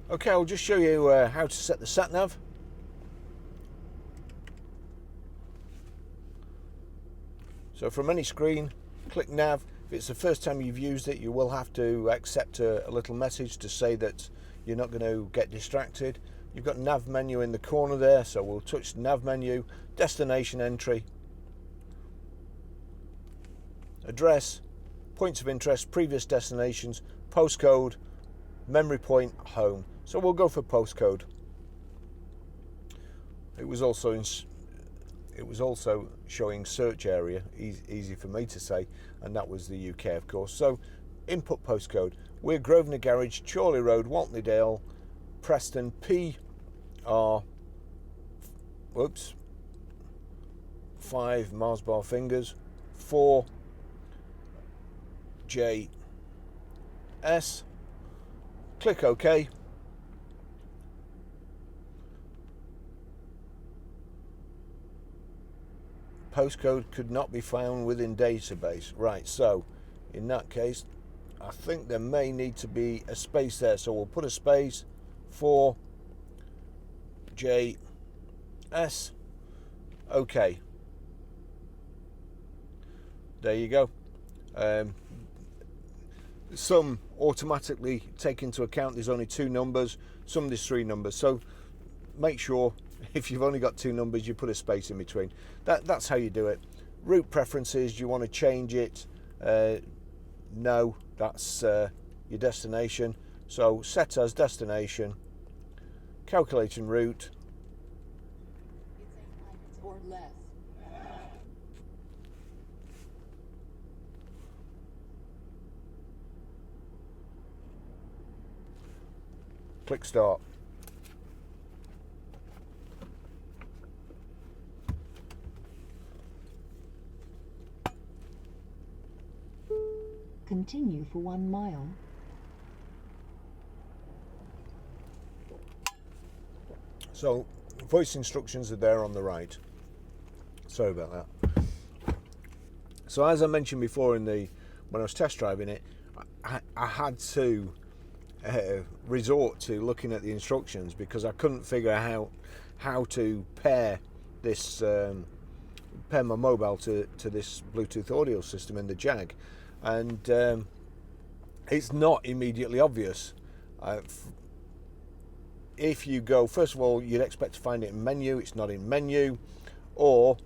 Okay, I'll just show you how to set the sat nav. So from any screen, click nav. If it's the first time you've used it, you will have to accept a little message to say that you're not going to get distracted. You've got nav menu in the corner there, so we'll touch the nav menu, destination entry, address, points of interest, previous destinations, postcode, memory point, home. So we'll go for postcode. It was also showing search area, easy for me to say, and that was the UK, of course. So input postcode. We're Grosvenor Garage, Chorley Road, Waltleydale, Preston, PR, 5 Mars bar fingers, 4JS. Click OK. Postcode could not be found within database. Right, so in that case, I think there may need to be a space there. So we'll put a space, 4JS. OK. There you go. Some automatically take into account there's only 2 numbers, some there's 3 numbers. So make sure if you've only got 2 numbers, you put a space in between. That's how you do it. Route preferences, do you want to change it? No, that's your destination. So set as destination, calculating route. It's 8 miles or less. Click start. Continue for 1 mile. So voice instructions are there on the right. Sorry about that. So as I mentioned before when I was test driving it, I had to resort to looking at the instructions because I couldn't figure out how to pair this pair my mobile to this Bluetooth audio system in the Jag, and it's not immediately obvious. If you go, first of all, you'd expect to find it in menu. It's not in menu, or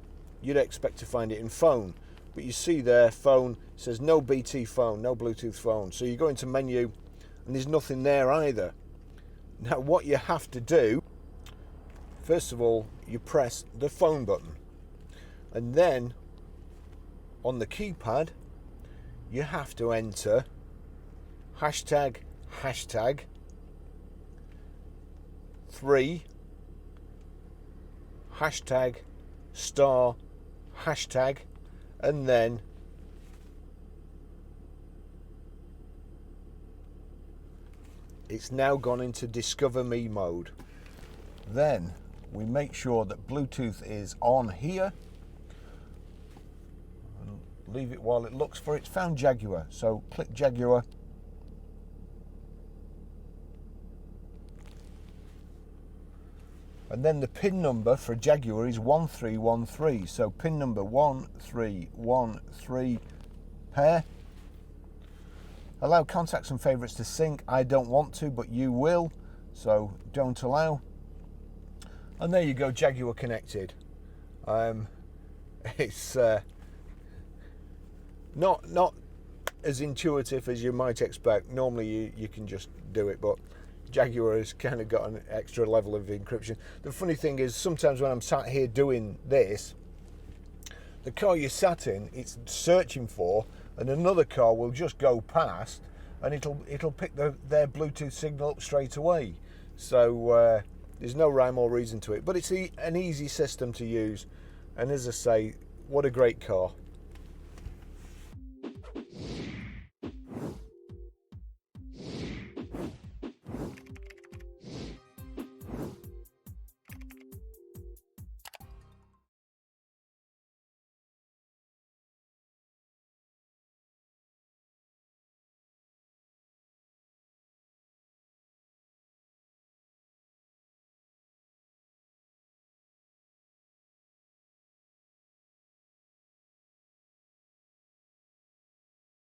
you'd expect to find it in phone, but you see there phone says no BT phone, no Bluetooth phone. So you go into menu and there's nothing there either. Now what you have to do, first of all, you press the phone button, and then on the keypad you have to enter hashtag 3 hashtag star hashtag, and then it's now gone into Discover Me mode. Then we make sure that Bluetooth is on here. Leave it while it looks for it. It's found Jaguar, so click Jaguar. And then the pin number for Jaguar is 1313. So pin number 1313, pair. Allow contacts and favourites to sync. I don't want to, but you will, so don't allow. And there you go, Jaguar connected. It's not as intuitive as you might expect. Normally you can just do it, but Jaguar has kind of got an extra level of encryption. The funny thing is, sometimes when I'm sat here doing this, the car you're sat in, it's searching for, and another car will just go past, and it'll pick their Bluetooth signal up straight away. So there's no rhyme or reason to it, but it's an easy system to use. And as I say, what a great car.